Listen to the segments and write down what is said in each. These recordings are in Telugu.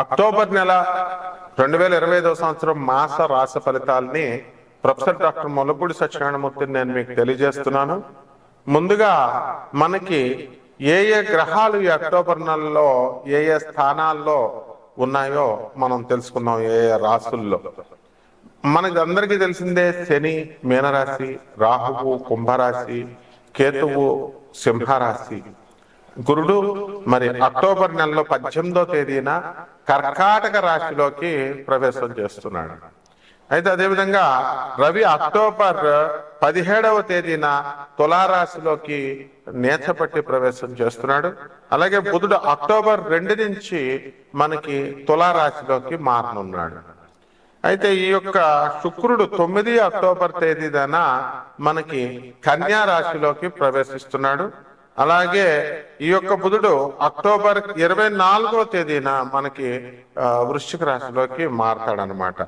అక్టోబర్ నెల 2025 సంవత్సరం మాస రాశి ఫలితాలని ప్రొఫెసర్ డాక్టర్ ముల్లపూడి సత్యనారాయణమూర్తిని నేను మీకు తెలియజేస్తున్నాను. ముందుగా మనకి ఏ ఏ గ్రహాలు ఈ అక్టోబర్ నెలలో ఏ ఏ స్థానాల్లో ఉన్నాయో మనం తెలుసుకుందాం. ఏ ఏ రాశుల్లో మనకి అందరికీ తెలిసిందే, శని మీనరాశి, రాహువు కుంభరాశి, కేతువు సింహరాశి, గురుడు మరి అక్టోబర్ నెలలో 18వ తేదీన కర్కాటక రాశిలోకి ప్రవేశం చేస్తున్నాడు. అయితే అదేవిధంగా రవి అక్టోబర్ 17వ తేదీన తులారాశిలోకి నేచపట్టి ప్రవేశం చేస్తున్నాడు. అలాగే బుధుడు అక్టోబర్ 2 నుంచి మనకి తులారాశిలోకి మారనున్నాడు. అయితే ఈ యొక్క శుక్రుడు 9 అక్టోబర్ తేదీన మనకి కన్యా రాశిలోకి ప్రవేశిస్తున్నాడు. అలాగే ఈ యొక్క బుధుడు అక్టోబర్ 24వ తేదీన మనకి వృశ్చిక రాశిలోకి మారతాడనమాట.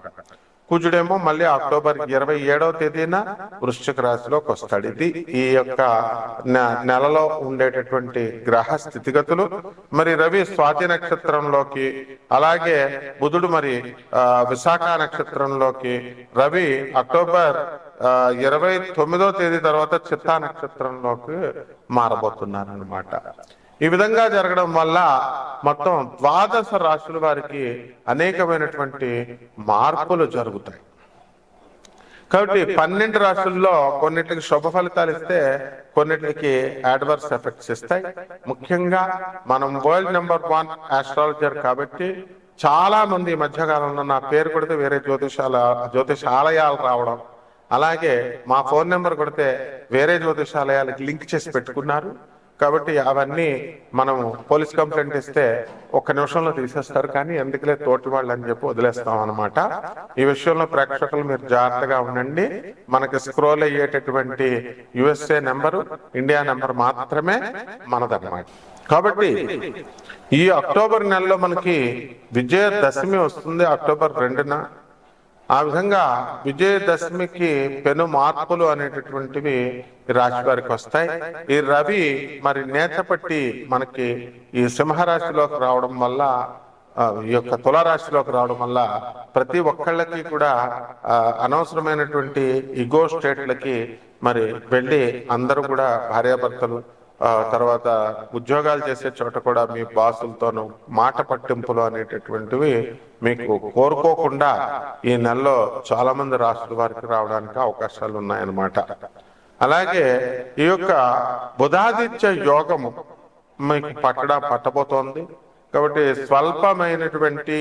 కుజుడేమో మళ్ళీ అక్టోబర్ 27వ తేదీన వృశ్చిక రాశిలోకి వస్తాడు. ఇది ఈ యొక్క నెలలో ఉండేటటువంటి గ్రహ స్థితిగతులు. మరి రవి స్వాతి నక్షత్రంలోకి, అలాగే బుధుడు మరి విశాఖ నక్షత్రంలోకి, రవి అక్టోబర్ 29వ తేదీ తర్వాత చిత్తా నక్షత్రంలోకి మారబోతున్నారు అనమాట. ఈ విధంగా జరగడం వల్ల మొత్తం 12 రాశుల వారికి అనేకమైనటువంటి మార్పులు జరుగుతాయి. కాబట్టి 12 రాశుల్లో కొన్నిటికి శుభ ఫలితాలు ఇస్తే కొన్నిటికి అడ్వర్స్ ఎఫెక్ట్స్ ఇస్తాయి. ముఖ్యంగా మనం వరల్డ్ నెంబర్ 1 ఆస్ట్రాలజర్ కాబట్టి చాలా మంది ఈ మధ్యకాలంలో నా పేరు కొడితే వేరే జ్యోతిషాలయాలు రావడం, అలాగే మా ఫోన్ నెంబర్ కొడితే వేరే జ్యోతిషాలయాలకు లింక్ చేసి పెట్టుకున్నారు. కాబట్టి అవన్నీ మనము పోలీస్ కంప్లైంట్ ఇస్తే 1 నిమిషంలో తీసేస్తారు, కానీ ఎందుకులే తోటి వాళ్ళు అని చెప్పి వదిలేస్తాం అనమాట. ఈ విషయంలో ప్రేక్షకులు మీరు జాగ్రత్తగా ఉండండి. మనకి స్క్రోల్ అయ్యేటటువంటి USA నెంబరు, ఇండియా నెంబర్ మాత్రమే మనదన్నమాట. కాబట్టి ఈ అక్టోబర్ నెలలో మనకి విజయదశమి వస్తుంది అక్టోబర్ 2న. ఆ విధంగా విజయదశమికి పెను మార్పులు అనేటటువంటివి రాశి వారికి వస్తాయి. ఈ రవి మరి నేచపట్టి మనకి ఈ సింహరాశిలోకి రావడం వల్ల, ఈ యొక్క తులారాశిలోకి రావడం వల్ల ప్రతి ఒక్కళ్ళకి కూడా అనవసరమైనటువంటి ఇగో స్టేట్లకి మరి వెళ్ళి అందరూ కూడా భార్యాభర్తలు, తర్వాత ఉద్యోగాలు చేసే చోట కూడా మీ బాసులతోనూ మాట పట్టింపులు అనేటటువంటివి మీకు కోరుకోకుండా ఈ నెలలో చాలా మంది రాష్ట్రాల వారికి రావడానికి అవకాశాలు ఉన్నాయన్నమాట. అలాగే ఈ యొక్క బుధాదిత్య యోగము మీకు పట్టబోతోంది. కాబట్టి స్వల్పమైనటువంటి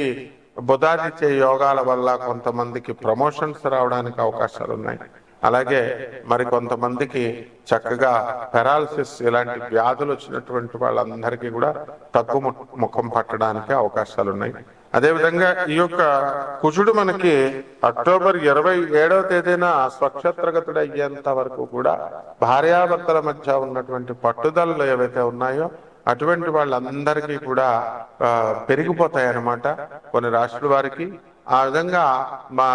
బుధాదిత్య యోగాల వల్ల కొంతమందికి ప్రమోషన్స్ రావడానికి అవకాశాలు ఉన్నాయి. అలాగే మరి కొంతమందికి చక్కగా పెరాలసిస్ ఇలాంటి వ్యాధులు వచ్చినటువంటి వాళ్ళందరికీ కూడా తగ్గు ముఖం పట్టడానికి అవకాశాలు ఉన్నాయి. అదేవిధంగా ఈ యొక్క కుజుడు మనకి అక్టోబర్ 27వ తేదీన స్వక్షేత్రగతుడు అయ్యేంత వరకు కూడా భార్యాభర్తల మధ్య ఉన్నటువంటి పట్టుదలలు ఏవైతే ఉన్నాయో అటువంటి వాళ్ళందరికీ కూడా పెరిగిపోతాయి అన్నమాట కొన్ని రాష్ట్రాల వారికి. ఆ విధంగా మా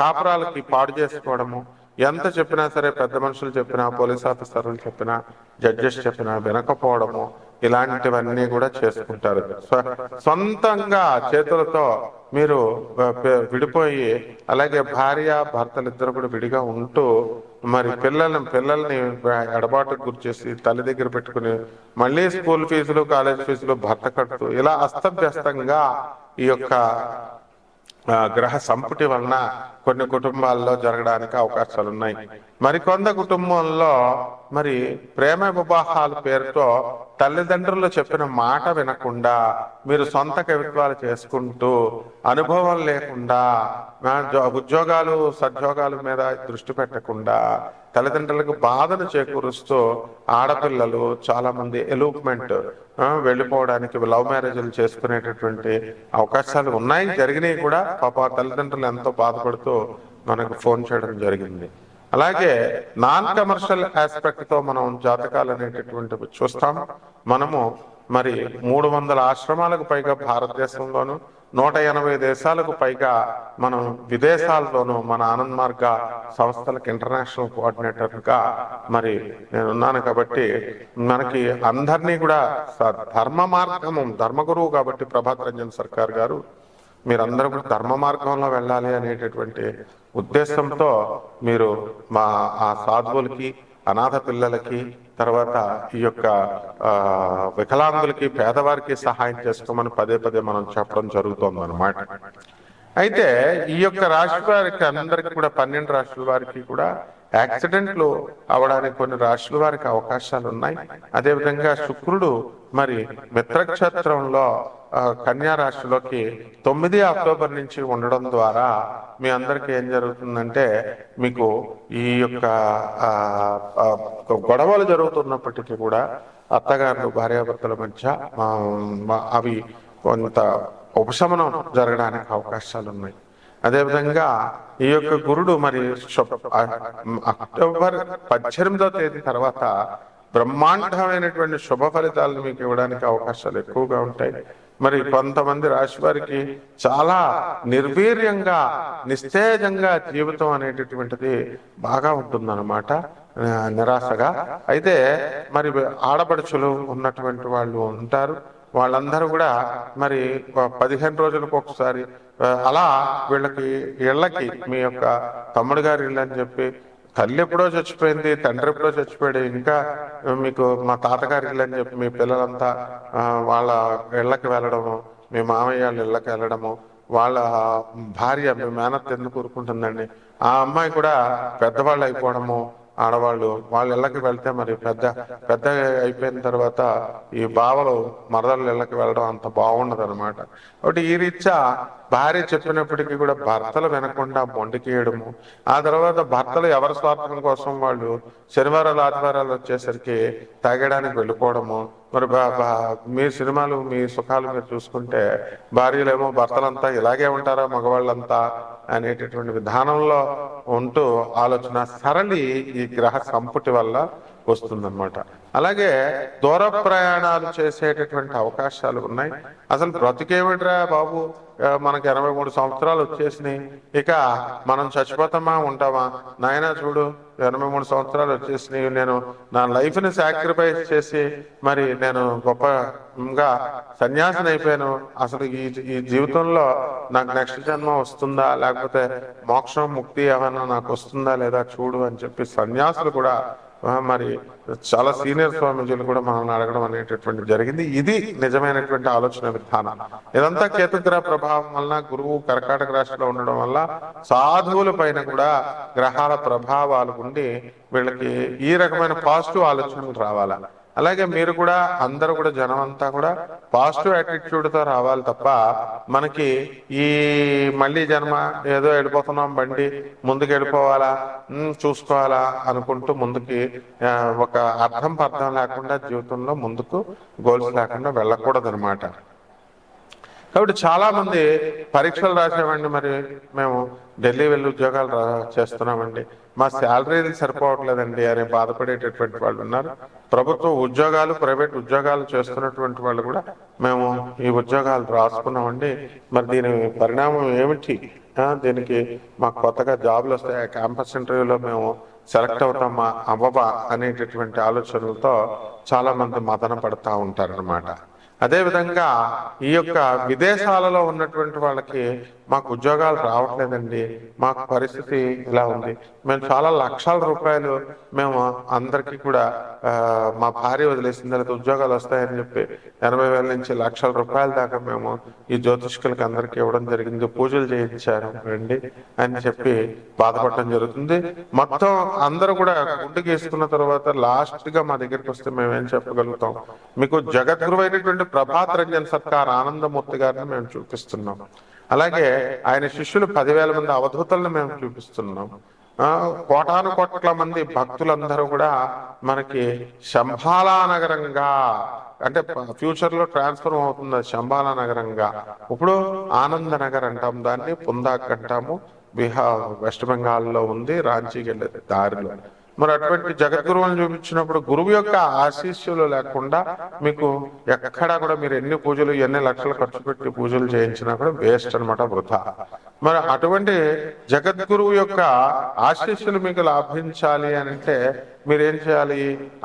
కాపురాలకి పాడు చేసుకోవడము, ఎంత చెప్పినా సరే పెద్ద మనుషులు చెప్పినా, పోలీస్ ఆఫీసర్లు చెప్పినా, జడ్జెస్ చెప్పినా వినకపోవడము, ఇలాంటివన్నీ కూడా చేసుకుంటారు. సొంతంగా చేతులతో మీరు విడిపోయి, అలాగే భార్య భర్తలు ఇద్దరు కూడా విడిగా ఉంటూ మరి పిల్లల్ని ఎడబాటుకు గురి చేసి తల్లి దగ్గర పెట్టుకుని మళ్ళీ స్కూల్ ఫీజులు, కాలేజ్ ఫీజులు భర్త కడుతూ ఇలా అస్తవ్యస్తంగా ఈ యొక్క గ్రహ సంపుటి వలన కొన్ని కుటుంబాల్లో జరగడానికి అవకాశాలు ఉన్నాయి. మరికొంత కుటుంబంలో మరి ప్రేమ వివాహాల పేరుతో తల్లిదండ్రులు చెప్పిన మాట వినకుండా మీరు సొంత కవిత్వాలు చేసుకుంటూ అనుభవం లేకుండా ఉద్యోగాలు సద్యోగాల మీద దృష్టి పెట్టకుండా తల్లిదండ్రులకు బాధను చేకూరుస్తూ ఆడపిల్లలు చాలా మంది ఎలూప్మెంట్ వెళ్ళిపోవడానికి, లవ్ మ్యారేజ్లు చేసుకునేటటువంటి అవకాశాలు ఉన్నాయి, జరిగినాయి కూడా. పాప తల్లిదండ్రులు ఎంతో బాధపడుతూ మనకు ఫోన్ చేయడం జరిగింది. అలాగే నాన్ కమర్షియల్ ఆస్పెక్ట్ తో మనం జాతకాలు అనేటటువంటివి చూస్తాం. మనము మరి 300 ఆశ్రమాలకు పైగా భారతదేశంలోను, 180 దేశాలకు పైగా మనం విదేశాల్లోనూ మన ఆనంద్ మార్గ సంస్థలకు ఇంటర్నేషనల్ కోఆర్డినేటర్గా మరి నేనున్నాను. కాబట్టి మనకి అందరినీ కూడా ధర్మ మార్గము, ధర్మగురువు కాబట్టి ప్రభాత్ రంజన్ సర్కార్ గారు మీరందరూ కూడా ధర్మ మార్గంలో వెళ్ళాలి అనేటటువంటి ఉద్దేశంతో మీరు మా ఆ సాధువులకి, అనాథ పిల్లలకి, తర్వాత ఈ యొక్క వికలాంగులకి, పేదవారికి సహాయం చేసుకోమని పదే పదే మనం చెప్పడం జరుగుతుంది అన్నమాట. అయితే ఈ యొక్క రాశి వారికి అందరికి కూడా 12 రాశుల వారికి కూడా యాక్సిడెంట్లు అవడానికి కొన్ని రాశుల వారికి అవకాశాలు ఉన్నాయి. అదేవిధంగా శుక్రుడు మరి మిత్రక్షేత్రంలో కన్యా రాశిలోకి 9 అక్టోబర్ నుంచి ఉండడం ద్వారా మీ అందరికి ఏం జరుగుతుందంటే, మీకు ఈ యొక్క గొడవలు జరుగుతున్నప్పటికీ కూడా అత్తగారు భార్యాభర్తల మధ్య అవి కొంత ఉపశమనం జరగడానికి అవకాశాలు ఉన్నాయి. అదేవిధంగా ఈ యొక్క గురుడు మరి అక్టోబర్ 18వ తేదీ తర్వాత బ్రహ్మాండమైనటువంటి శుభ ఫలితాలను మీకు ఇవ్వడానికి అవకాశాలు ఎక్కువగా ఉంటాయి. మరి కొంతమంది రాశి వారికి చాలా నిర్వీర్యంగా, నిస్తేజంగా జీవితం అనేటటువంటిది బాగా ఉంటుందన్నమాట, నిరాశగా. అయితే మరి ఆడపడుచులు ఉన్నటువంటి వాళ్ళు ఉంటారు, వాళ్ళందరూ కూడా మరి 15 రోజులకు ఒకసారి అలా వీళ్ళకి ఇళ్ళకి, మీ యొక్క తమ్ముడు గారి ఇల్లు అని చెప్పి, తల్లి ఎప్పుడో చచ్చిపోయింది, తండ్రి ఎప్పుడో చచ్చిపోయాడు, ఇంకా మీకు మా తాతగారి ఇల్లు అని చెప్పి మీ పిల్లలంతా వాళ్ళ ఇళ్ళకి వెళ్ళడము, మీ మామయ్య వాళ్ళ ఇళ్ళకి వెళ్ళడము, వాళ్ళ భార్య, మీ మేనత్త ఎందుకు ఊరుకుంటుందండి, ఆ అమ్మాయి కూడా పెద్దవాళ్ళు అయిపోవడము, ఆడవాళ్ళు వాళ్ళ ఇళ్ళకి వెళ్తే మరి పెద్ద అయిపోయిన తర్వాత ఈ బావలు మరదళ్ళ ఇళ్ళకి వెళ్ళడం అంత బాగుండదు అనమాట. కాబట్టి ఈ రీత్యా భార్య చెప్పినప్పటికీ కూడా భర్తలు వినకుండా మొండికేయడము, ఆ తర్వాత భర్తలు ఎవరి స్వార్థం కోసం వాళ్ళు శనివారాలు ఆదివారాలు వచ్చేసరికి తాగడానికి వెళ్ళిపోవడము. మరి మీ సినిమాలు, మీ సుఖాలు మీరు చూసుకుంటే భార్యలేమో భర్తలంతా ఇలాగే ఉంటారా మగవాళ్ళంతా అనేటటువంటి విధానంలో ఉంటూ ఆలోచన సరళి ఈ గ్రహ సంపుటి వల్ల వస్తుందన్నమాట. అలాగే దూర ప్రయాణాలు చేసేటటువంటి అవకాశాలు ఉన్నాయి. అసలు బ్రతికేమిట్రా బాబు, మనకి 83 సంవత్సరాలు వచ్చేసినాయి, ఇక మనం చచ్చిపోతామా ఉంటామా, నాయన చూడు 83 సంవత్సరాలు వచ్చేసినాయి, నేను నా లైఫ్ ని సాక్రిఫైస్ చేసి మరి నేను గొప్పగా సన్యాసిని అయిపోయాను, అసలు ఈ జీవితంలో నాకు నెక్స్ట్ జన్మ వస్తుందా, లేకపోతే మోక్షం, ముక్తి ఏమన్నా నాకు వస్తుందా లేదా చూడు అని చెప్పి సన్యాసులు కూడా మరి చాలా సీనియర్ స్వామీజీలు కూడా మనల్ని అడగడం అనేటటువంటి జరిగింది. ఇది నిజమైనటువంటి ఆలోచన విధానం. ఇదంతా కేతుగ్రహ ప్రభావం వలన, గురువు కర్కాటక రాశిలో ఉండడం వల్ల సాధువుల పైన కూడా గ్రహాల ప్రభావాలు ఉండి వీళ్ళకి ఈ రకమైన పాజిటివ్ ఆలోచనలు రావాలా. అలాగే మీరు కూడా, అందరూ కూడా, జనం అంతా కూడా పాజిటివ్ యాటిట్యూడ్ తో రావాలి తప్ప మనకి ఈ మళ్ళీ జన్మ ఏదో వెళ్ళిపోతున్నాం, బండి ముందుకు వెళ్ళిపోవాలా, చూసుకోవాలా అనుకుంటూ ముందుకి ఒక అర్థం పర్థం లేకుండా జీవితంలో ముందుకు గోల్స్ లేకుండా వెళ్ళకూడదు అనమాట. కాబట్టి చాలా మంది పరీక్షలు రాసామండి, మరి మేము ఢిల్లీ వెళ్ళి ఉద్యోగాలు చేస్తున్నామండి, మా శాలరీలు సరిపోవట్లేదండి అని బాధపడేటటువంటి వాళ్ళు ఉన్నారు. ప్రభుత్వ ఉద్యోగాలు, ప్రైవేట్ ఉద్యోగాలు చేస్తున్నటువంటి వాళ్ళు కూడా మేము ఈ ఉద్యోగాలు రాసుకున్నామండి, మరి దీని పరిణామం ఏమిటి, దీనికి మాకు కొత్తగా జాబులు వస్తాయి, క్యాంపస్ ఇంటర్వ్యూలో మేము సెలెక్ట్ అవుతామా అవ్వబా అనేటటువంటి ఆలోచనలతో చాలా మంది మదన పడతా ఉంటారనమాట. అదేవిధంగా ఈ యొక్క విదేశాలలో ఉన్నటువంటి వాళ్ళకి మాకు ఉద్యోగాలు రావట్లేదండి, మాకు పరిస్థితి ఇలా ఉంది, మేము చాలా లక్షల రూపాయలు మేము అందరికీ కూడా మా భార్య వదిలేసింది, లేదా ఉద్యోగాలు వస్తాయని చెప్పి 80,000 నుంచి లక్షల రూపాయల దాకా మేము ఈ జ్యోతిష్కులకి అందరికి ఇవ్వడం జరిగింది, పూజలు చేయించారు రండి అని చెప్పి బాధపడటం జరుగుతుంది. మొత్తం అందరూ కూడా గుండు గీసుకున్న తర్వాత లాస్ట్ గా మా దగ్గరికి వస్తే మేమేం చెప్పగలుగుతాం, మీకు జగద్గురు అయినటువంటి ప్రభాత్ రంజన్ సర్కార్ ఆనందమూర్తి గారిని మేము చూపిస్తున్నాం. అలాగే ఆయన శిష్యులు 10,000 మంది అవధూతలను మేము చూపిస్తున్నాం. కోటాను కోట్ల మంది భక్తులందరూ కూడా మనకి శంబాలా నగరంగా, అంటే ఫ్యూచర్ లో ట్రాన్స్ఫర్మ్ అవుతుంది శంబాలా నగరంగా, ఇప్పుడు ఆనంద నగర్ అంటాం దాన్ని, పుందాక్ అంటాము, వెస్ట్ బెంగాల్లో ఉంది, రాంచీకి వెళ్ళే దారిలో. మరి అటువంటి జగద్గురువుని చూపించినప్పుడు గురువు యొక్క ఆశీస్సులు లేకుండా మీకు ఎక్కడా కూడా మీరు ఎన్ని పూజలు ఎన్ని లక్షలు ఖర్చు పెట్టి పూజలు చేయించినా కూడా వేస్ట్ అనమాట, వృధా. మరి అటువంటి జగద్గురువు యొక్క ఆశీస్సులు మీకు లాభించాలి అని అంటే మీరేం చేయాలి?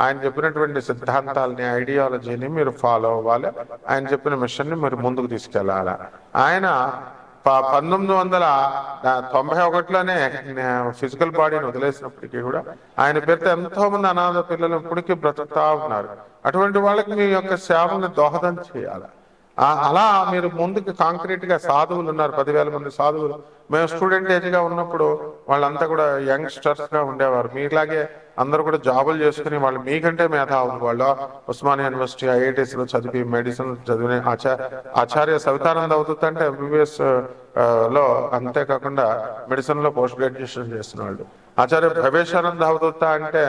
ఆయన చెప్పినటువంటి సిద్ధాంతాలని, ఐడియాలజీని మీరు ఫాలో అవ్వాలి. ఆయన చెప్పిన మిషన్ ని మీరు ముందుకు తీసుకెళ్ళాలి. ఆయన 1991లోనే ఫిజికల్ బాడీని వదిలేసినప్పటికీ కూడా ఆయన పేరుతో ఎంతో మంది అనాథ పిల్లలు ఇప్పటికీ బ్రతుకుతా ఉన్నారు. అటువంటి వాళ్ళకి మీ యొక్క సేవల్ని దోహదం చేయాలి. అలా మీరు ముందుకు కాంక్రీట్ గా సాధువులు ఉన్నారు, 10,000 మంది సాధువులు. మేము స్టూడెంట్ ఏజ్ గా ఉన్నప్పుడు వాళ్ళంతా కూడా యంగ్స్టర్స్ గా ఉండేవారు. మీలాగే అందరూ కూడా జాబులు చేసుకుని వాళ్ళు మీకంటే మేధావులు. వాళ్ళు ఉస్మానియా యూనివర్సిటీ IITs లో చదివి మెడిసిన్ చదివిన ఆచార్య సవితానంద అవధూత అంటే MBBS లో, అంతేకాకుండా మెడిసిన్ లో పోస్ట్ గ్రాడ్యుయేషన్ చేసిన వాళ్ళు. ఆచార్య భవేశానంద అవధూత అంటే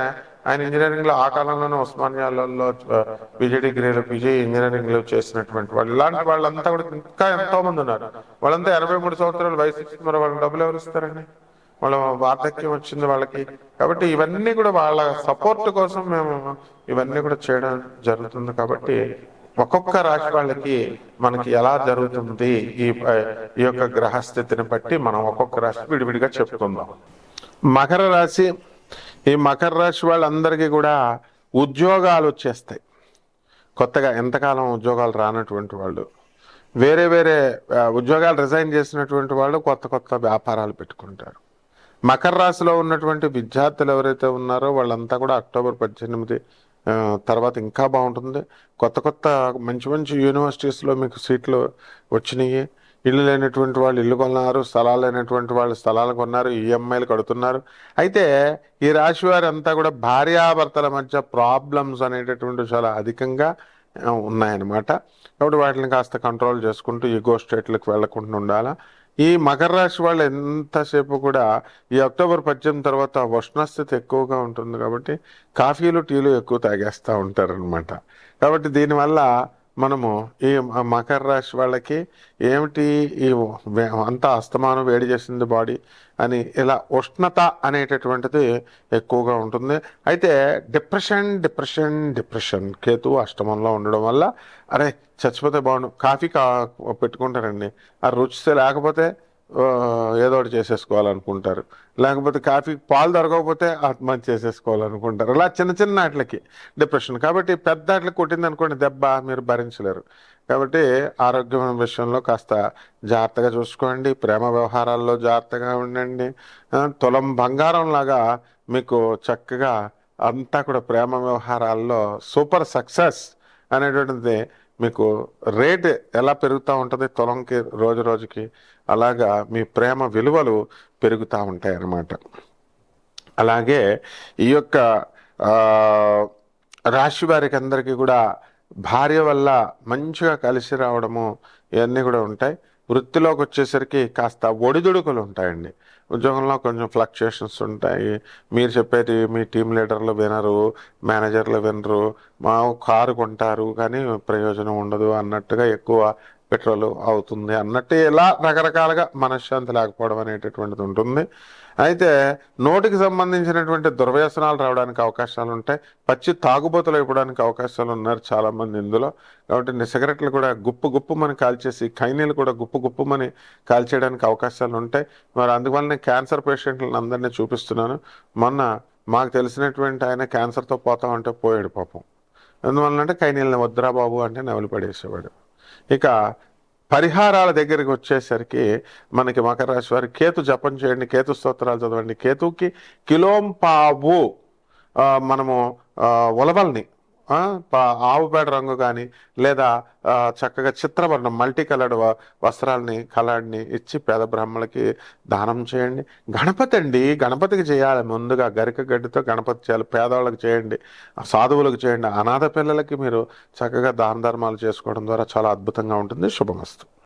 ఆయన ఇంజనీరింగ్ లో ఆ కాలంలోనే ఉస్మానియాలలో PG డిగ్రీలు, PG ఇంజనీరింగ్ లో చేసినటువంటి వాళ్ళు. ఇలాంటి వాళ్ళంతా కూడా ఇంకా ఎంతో మంది ఉన్నారు. వాళ్ళంతా 83 సంవత్సరాలు వయసు ఇచ్చింది. మరి వాళ్ళకి డబ్బులు ఎవరు ఇస్తారండి? వాళ్ళ వార్ధక్యం వచ్చింది వాళ్ళకి. కాబట్టి ఇవన్నీ కూడా వాళ్ళ సపోర్ట్ కోసం మేము ఇవన్నీ కూడా చేయడం జరుగుతుంది. కాబట్టి ఒక్కొక్క రాశి వాళ్ళకి మనకి ఎలా జరుగుతుంది ఈ యొక్క గ్రహస్థితిని బట్టి మనం ఒక్కొక్క రాశి విడివిడిగా చెప్పుకుందాం. మకర రాశి. ఈ మకర రాశి వాళ్ళందరికీ కూడా ఉద్యోగాలు వచ్చేస్తాయి. కొత్తగా ఎంతకాలం ఉద్యోగాలు రానటువంటి వాళ్ళు, వేరే వేరే ఉద్యోగాలు రిజైన్ చేసినటువంటి వాళ్ళు కొత్త కొత్త వ్యాపారాలు పెట్టుకుంటారు. మకర రాశిలో ఉన్నటువంటి విద్యార్థులు ఎవరైతే ఉన్నారో వాళ్ళంతా కూడా అక్టోబర్ 18 తర్వాత ఇంకా బాగుంటుంది. కొత్త కొత్త మంచి మంచి యూనివర్సిటీస్లో మీకు సీట్లు వచ్చినాయి. ఇల్లు లేనటువంటి వాళ్ళు ఇల్లు కొన్నారు, స్థలాలు లేనటువంటి వాళ్ళు స్థలాలు కొన్నారు, EMIలు కడుతున్నారు. అయితే ఈ రాశి వారి అంతా కూడా భార్యాభర్తల మధ్య ప్రాబ్లమ్స్ అనేటటువంటి చాలా అధికంగా ఉన్నాయన్నమాట. కాబట్టి వాటిని కాస్త కంట్రోల్ చేసుకుంటూ ఈగో స్టేట్లకు వెళ్లకుండా ఉండాలా. ఈ మకర రాశి వాళ్ళు ఎంతసేపు కూడా ఈ అక్టోబర్ 18 తర్వాత ఉష్ణస్థితి ఎక్కువగా ఉంటుంది. కాబట్టి కాఫీలు, టీలు ఎక్కువ తాగేస్తూ ఉంటారనమాట. కాబట్టి దీనివల్ల మనము ఈ మకర రాశి వాళ్ళకి ఏమిటి, ఈ అంతా అస్తమానం వేడి చేసింది బాడీ అని ఇలా ఉష్ణత అనేటటువంటిది ఎక్కువగా ఉంటుంది. అయితే డిప్రెషన్ డిప్రెషన్ డిప్రెషన్ కేతు అష్టమంలో ఉండడం వల్ల అరే చచ్చిపోతే బాగుండు, కాఫీ పెట్టుకుంటారండి. ఆ రుచి లేకపోతే ఏదో ఒకటి చేసేసుకోవాలనుకుంటారు. లేకపోతే కాఫీ పాలు దొరకకపోతే ఆత్మహత్య చేసేసుకోవాలనుకుంటారు. అలా చిన్న చిన్న వాటికి డిప్రెషన్. కాబట్టి పెద్ద వాటికి కొట్టింది అనుకోండి దెబ్బ, మీరు భరించలేరు. కాబట్టి ఆరోగ్యం విషయంలో కాస్త జాగ్రత్తగా చూసుకోండి. ప్రేమ వ్యవహారాల్లో జాగ్రత్తగా ఉండండి. తులం బంగారం లాగా మీకు చక్కగా అంతా కూడా ప్రేమ వ్యవహారాల్లో సూపర్ సక్సెస్ అనేటువంటిది మీకు రేట్ ఎలా పెరుగుతూ ఉంటుంది తులంకి రోజు రోజుకి, అలాగా మీ ప్రేమ విలువలు పెరుగుతూ ఉంటాయి అన్నమాట. అలాగే ఈ యొక్క రాశి వారికి అందరికీ కూడా భార్య వల్ల మంచిగా కలిసి రావడము ఇవన్నీ కూడా ఉంటాయి. వృత్తిలోకి వచ్చేసరికి కాస్త ఒడిదుడుకులు ఉంటాయండి. ఉద్యోగంలో కొంచెం ఫ్లక్చుయేషన్స్ ఉంటాయి. మీరు చెప్పేది మీ టీం లీడర్లు వినరు, మేనేజర్లు వినరు, మా కారు కొంటారు కానీ ప్రయోజనం ఉండదు అన్నట్టుగా ఎక్కువ పెట్రోల్ అవుతుంది అన్నట్టు ఇలా రకరకాలుగా మనశ్శాంతి లేకపోవడం అనేటటువంటిది ఉంటుంది. అయితే నోటికి సంబంధించినటువంటి దుర్వ్యసనాలు రావడానికి అవకాశాలు ఉంటాయి. పచ్చి తాగుబోతులు ఇవ్వడానికి అవకాశాలు ఉన్నారు చాలామంది ఇందులో. కాబట్టి సిగరెట్లు కూడా గుప్పు గుప్పుమని కాల్చేసి, ఖైనీలు కూడా గుప్పు గుప్పుమని కాల్చేయడానికి అవకాశాలు ఉంటాయి. మరి అందువల్లనే క్యాన్సర్ పేషెంట్లను అందరినీ చూపిస్తున్నాను. మొన్న మాకు తెలిసినటువంటి ఆయన క్యాన్సర్తో పోతా ఉంటే పోయాడు పాపం. ఎందువల్లంటే ఖైనీలని వద్దురా బాబు అంటే నవలి పడేసేవాడు. ఇక పరిహారాల దగ్గరికి వచ్చేసరికి మనకి మకర రాశి వారి కేతు జపం చేయండి, కేతు స్తోత్రాలు చదవండి. కేతుకి కిలోంపావు మనము ఉలవల్ని ఆవు పేడ రంగు కానీ లేదా చక్కగా చిత్రవర్ణం మల్టీ కలర్డ్ వస్త్రాలని కలర్ని ఇచ్చి పేద బ్రాహ్మణులకి దానం చేయండి. గణపతి అండి, గణపతికి చేయాలి. ముందుగా గరిక గడ్డితో గణపతి చేయాలి. పేదవాళ్ళకి చేయండి, సాధువులకు చేయండి. అనాథ పిల్లలకి మీరు చక్కగా దాన ధర్మాలు చేసుకోవడం ద్వారా చాలా అద్భుతంగా ఉంటుంది. శుభమస్తు.